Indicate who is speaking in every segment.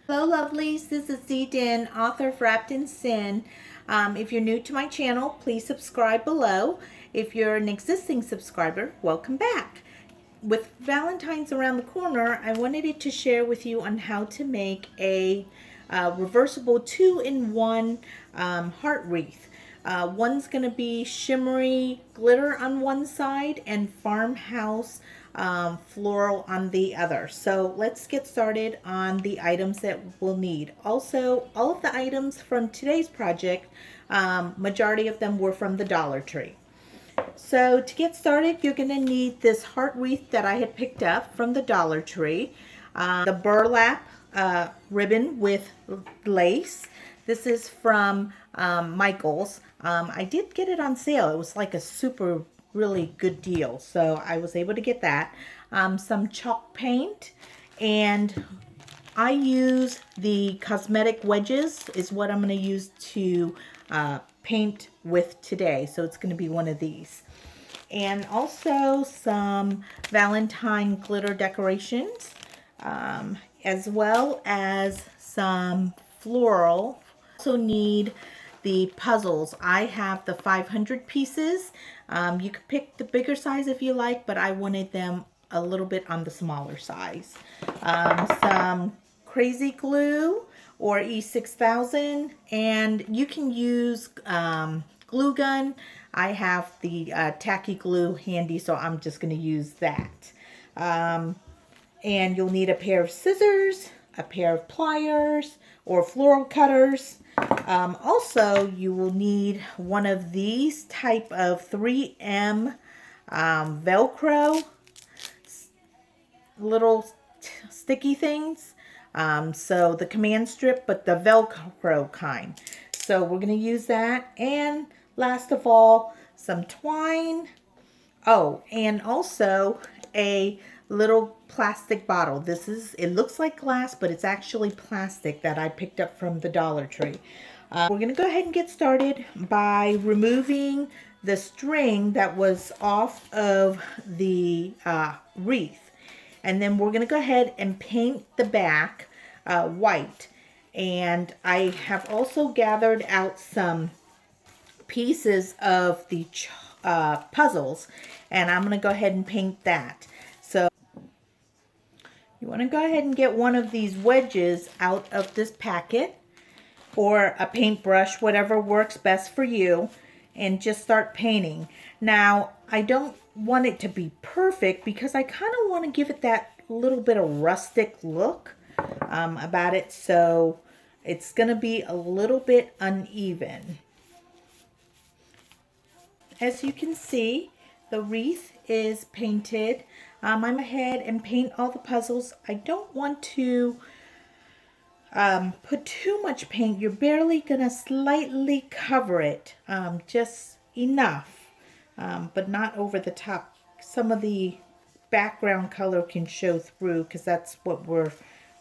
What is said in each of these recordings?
Speaker 1: Hello lovelies, this is Dinh, author of Wrapped in Sin. If you're new to my channel, please subscribe below. If you're an existing subscriber, welcome back. With Valentine's around the corner, I wanted to share with you on how to make a reversible 2-in-1 heart wreath. One's going to be shimmery glitter on one side and farmhouse floral on the other. So let's get started on the items that we'll need. Also, all of the items from today's project, majority of them were from the Dollar Tree. So to get started, you're going to need this heart wreath that I had picked up from the Dollar Tree, the burlap ribbon with lace. This is from Michael's. I did get it on sale. It was like a super really good deal, so I was able to get that. Some chalk paint, and I use the cosmetic wedges is what I'm going to use to paint with today. So it's going to be one of these. And also some Valentine glitter decorations, as well as some floral. Also need the puzzles. I have the 500 pieces. You could pick the bigger size if you like, but I wanted them a little bit on the smaller size. Some crazy glue or E6000, and you can use glue gun. I have the tacky glue handy, so I'm just going to use that. And you'll need a pair of scissors, a pair of pliers or floral cutters. Also, you will need one of these type of 3M Velcro little sticky things. So the command strip, but the Velcro kind. So we're going to use that. And last of all, some twine. Oh, and also a little plastic bottle. It looks like glass, but it's actually plastic that I picked up from the Dollar Tree. We're going to go ahead and get started by removing the string that was off of the wreath. And then we're going to go ahead and paint the back white. And I have also gathered out some pieces of the puzzles, and I'm going to go ahead and paint that. So you want to go ahead and get one of these wedges out of this packet, or a paintbrush, whatever works best for you, and just start painting. Now, I don't want it to be perfect because I kind of want to give it that little bit of rustic look about it, so it's going to be a little bit uneven. As you can see, the wreath is painted. I'm ahead and paint all the puzzles. I don't want to put too much paint. You're barely going to slightly cover it, just enough, but not over the top. Some of the background color can show through because that's what we're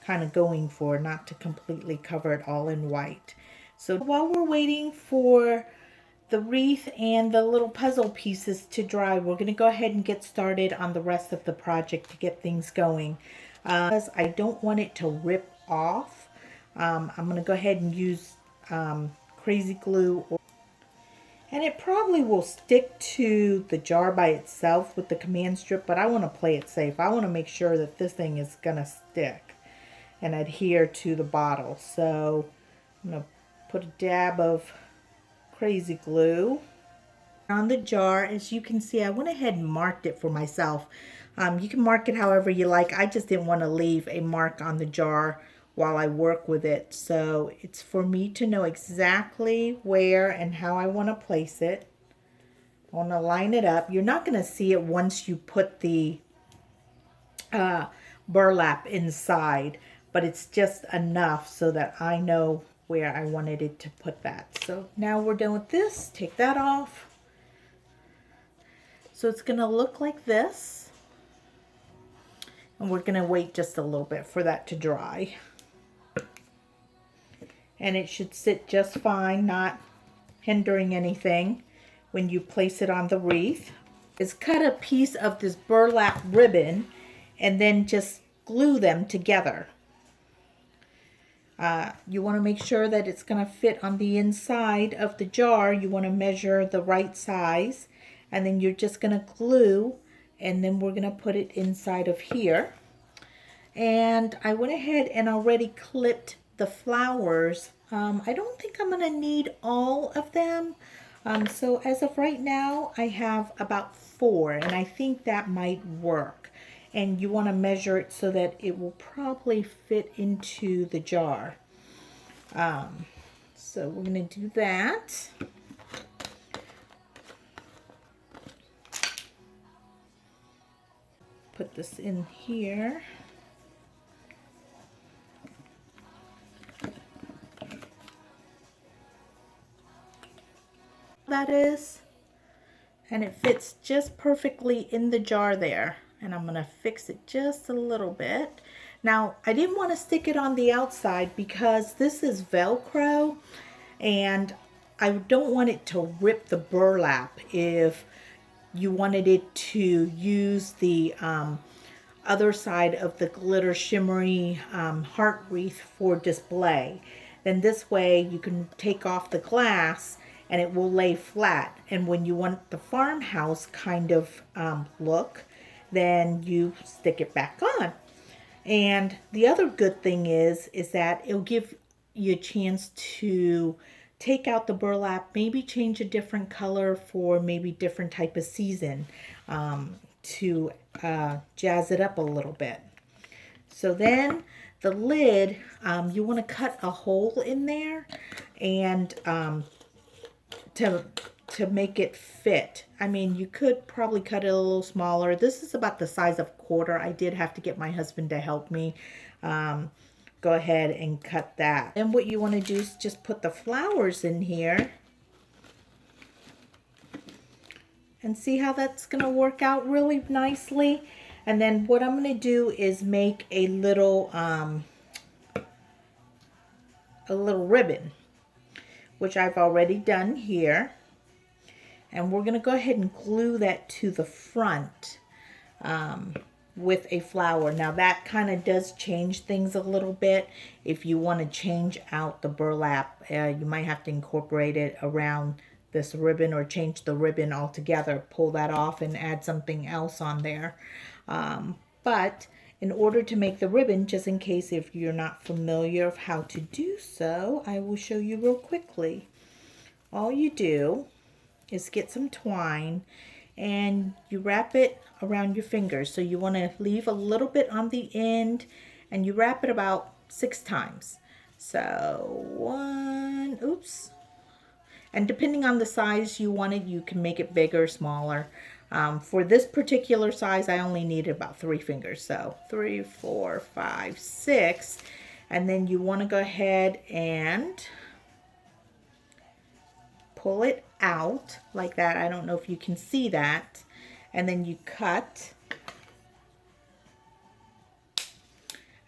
Speaker 1: kind of going for, not to completely cover it all in white. So while we're waiting for the wreath and the little puzzle pieces to dry, we're going to go ahead and get started on the rest of the project to get things going. Because I don't want it to rip off, I'm going to go ahead and use crazy glue. And it probably will stick to the jar by itself with the command strip, but I want to play it safe. I want to make sure that this thing is going to stick and adhere to the bottle. So I'm going to put a dab of crazy glue on the jar. As you can see, I went ahead and marked it for myself. You can mark it however you like. I just didn't want to leave a mark on the jar while I work with it. So it's for me to know exactly where and how I want to place it. I want to line it up. You're not going to see it once you put the burlap inside, but it's just enough so that I know where I wanted it to put that. So now we're done with this. Take that off. So it's going to look like this. And we're going to wait just a little bit for that to dry. And it should sit just fine, not hindering anything when you place it on the wreath. Is cut a piece of this burlap ribbon and then just glue them together. You want to make sure that it's going to fit on the inside of the jar. You want to measure the right size, and then you're just going to glue, and then we're going to put it inside of here. And I went ahead and already clipped the flowers. I don't think I'm going to need all of them. So as of right now, I have about 4, and I think that might work. And you want to measure it so that it will probably fit into the jar. So we're going to do that. Put this in here. That is, and it fits just perfectly in the jar there. And I'm going to fix it just a little bit. Now, I didn't want to stick it on the outside because this is Velcro, and I don't want it to rip the burlap if you wanted it to use the other side of the glitter shimmery heart wreath for display. Then this way you can take off the glass and it will lay flat. And when you want the farmhouse kind of look, then you stick it back on. And the other good thing is that it'll give you a chance to take out the burlap, maybe change a different color for maybe different type of season to jazz it up a little bit. So then the lid, you want to cut a hole in there and to make it fit. I mean, you could probably cut it a little smaller. This is about the size of 1/4. I did have to get my husband to help me. Go ahead and cut that. And what you want to do is just put the flowers in here. And see how that's going to work out really nicely. And then what I'm going to do is make a little ribbon, which I've already done here. And we're going to go ahead and glue that to the front with a flower. Now that kind of does change things a little bit. If you want to change out the burlap, you might have to incorporate it around this ribbon or change the ribbon altogether. Pull that off and add something else on there. But in order to make the ribbon, just in case if you're not familiar of how to do so, I will show you real quickly. All you do is get some twine and you wrap it around your fingers. So you want to leave a little bit on the end and you wrap it about 6 times. So 1, oops. And depending on the size you want it, you can make it bigger, smaller. For this particular size, I only needed about 3 fingers. So 3, 4, 5, 6. And then you want to go ahead and pull it out like that. I don't know if you can see that. And then you cut.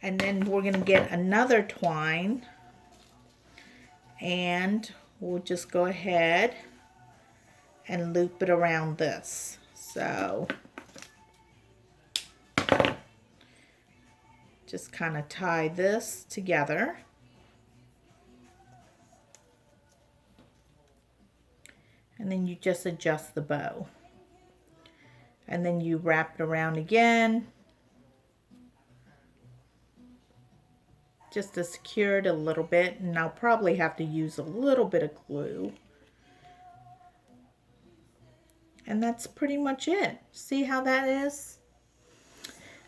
Speaker 1: And then we're going to get another twine. And we'll just go ahead and loop it around this. So just kind of tie this together. And then you just adjust the bow. And then you wrap it around again, just to secure it a little bit. And I'll probably have to use a little bit of glue. And that's pretty much it. See how that is?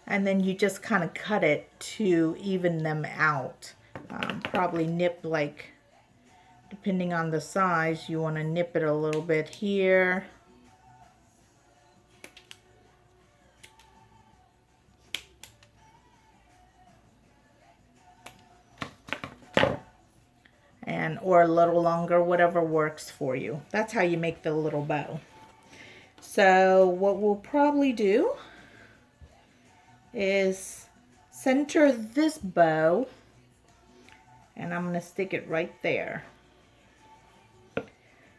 Speaker 1: And then you just kind of cut it to even them out. Probably nip, like, depending on the size, you want to nip it a little bit here. And or a little longer, whatever works for you. That's how you make the little bow. So what we'll probably do is center this bow, and I'm going to stick it right there.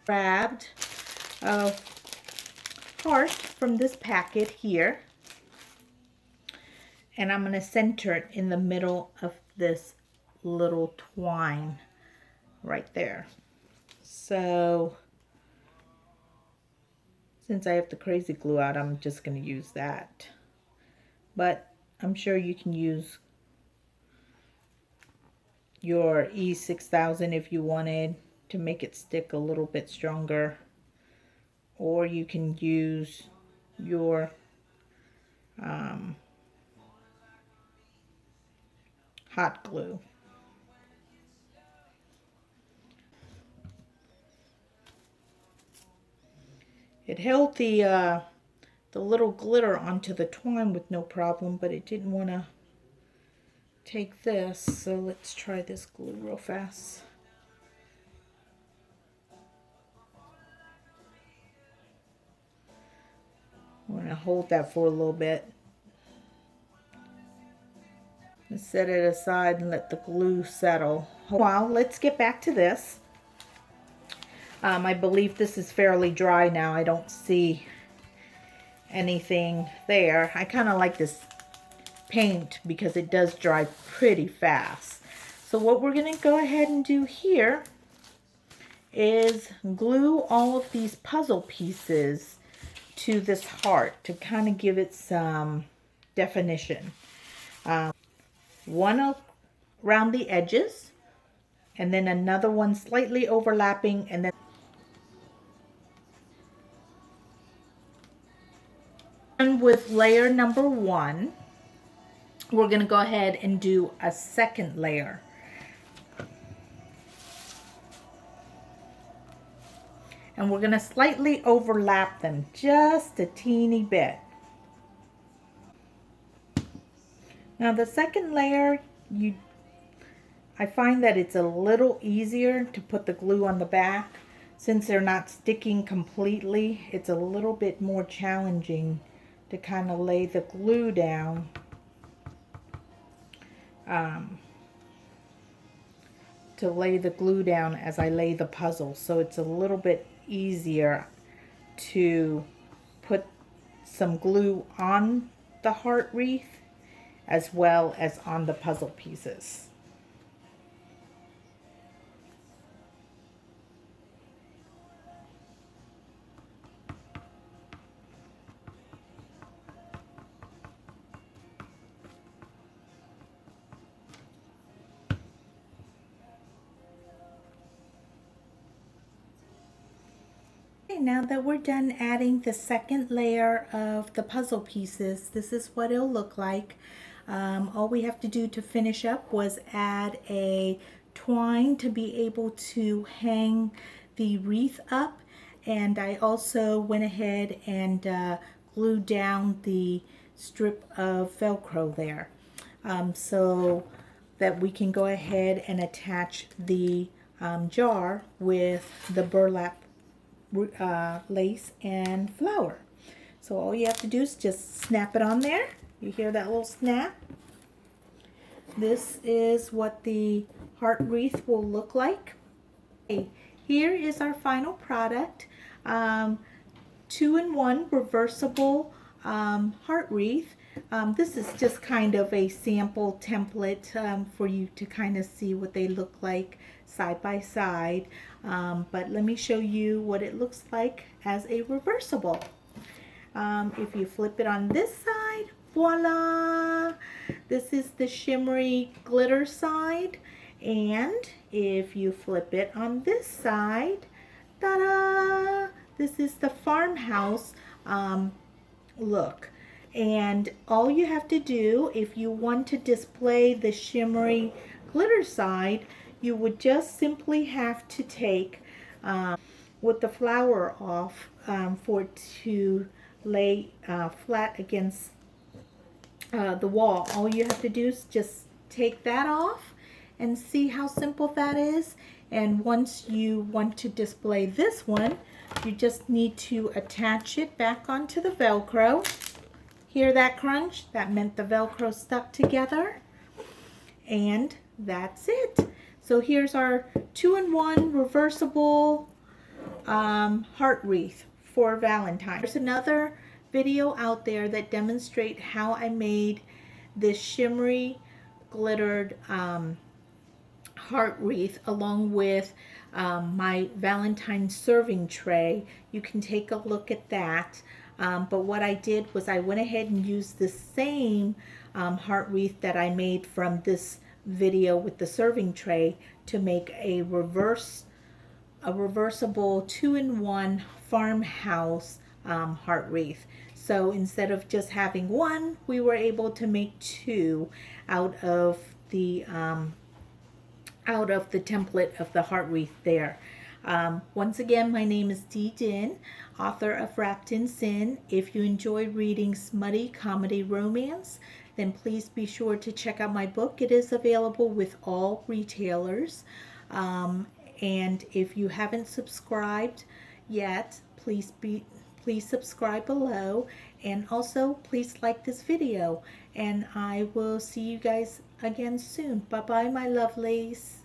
Speaker 1: Grabbed a heart from this packet here, and I'm going to center it in the middle of this little twine right there. So since I have the crazy glue out, I'm just going to use that. But I'm sure you can use your E6000 if you wanted to make it stick a little bit stronger. Or you can use your hot glue. It held the little glitter onto the twine with no problem, but it didn't want to take this, so let's try this glue real fast. I'm going to hold that for a little bit. Let's set it aside and let the glue settle. Well, let's get back to this. I believe this is fairly dry now. I don't see anything there. I kind of like this paint because it does dry pretty fast. So what we're going to go ahead and do here is glue all of these puzzle pieces to this heart to kind of give it some definition. One around the edges, and then another one slightly overlapping, and then with layer number 1, we're going to go ahead and do a second layer. And we're going to slightly overlap them just a teeny bit. Now the second layer, I find that it's a little easier to put the glue on the back. Since they're not sticking completely, it's a little bit more challenging to kind of lay the glue down. To lay the glue down as I lay the puzzle. So it's a little bit easier to put some glue on the heart wreath as well as on the puzzle pieces. Now that we're done adding the second layer of the puzzle pieces, this is what it'll look like. All we have to do to finish up was add a twine to be able to hang the wreath up, and I also went ahead and glued down the strip of Velcro there, so that we can go ahead and attach the jar with the burlap lace and flower. So all you have to do is just snap it on there. You hear that little snap? This is what the heart wreath will look like. Okay, here is our final product. 2-in-1 reversible heart wreath. This is just kind of a sample template for you to kind of see what they look like side by side. But let me show you what it looks like as a reversible. If you flip it on this side, voila! This is the shimmery glitter side. And if you flip it on this side, ta-da! This is the farmhouse look. And all you have to do, if you want to display the shimmery glitter side, you would just simply have to take with the flower off for it to lay flat against the wall. All you have to do is just take that off and see how simple that is. And once you want to display this one, you just need to attach it back onto the Velcro. Hear that crunch? That meant the Velcro stuck together. And that's it. So here's our 2-in-1 reversible heart wreath for Valentine's. There's another video out there that demonstrates how I made this shimmery glittered heart wreath along with my Valentine's serving tray. You can take a look at that. But what I did was I went ahead and used the same heart wreath that I made from this video with the serving tray to make a reversible 2-in-1 farmhouse heart wreath. So instead of just having one, we were able to make two out of the template of the heart wreath there. Once again, my name is Dinh, author of Wrapped in Sin. If you enjoy reading smutty comedy romance, then please be sure to check out my book. It is available with all retailers. And if you haven't subscribed yet, please subscribe below, and also please like this video, and I will see you guys again soon. Bye bye, my lovelies.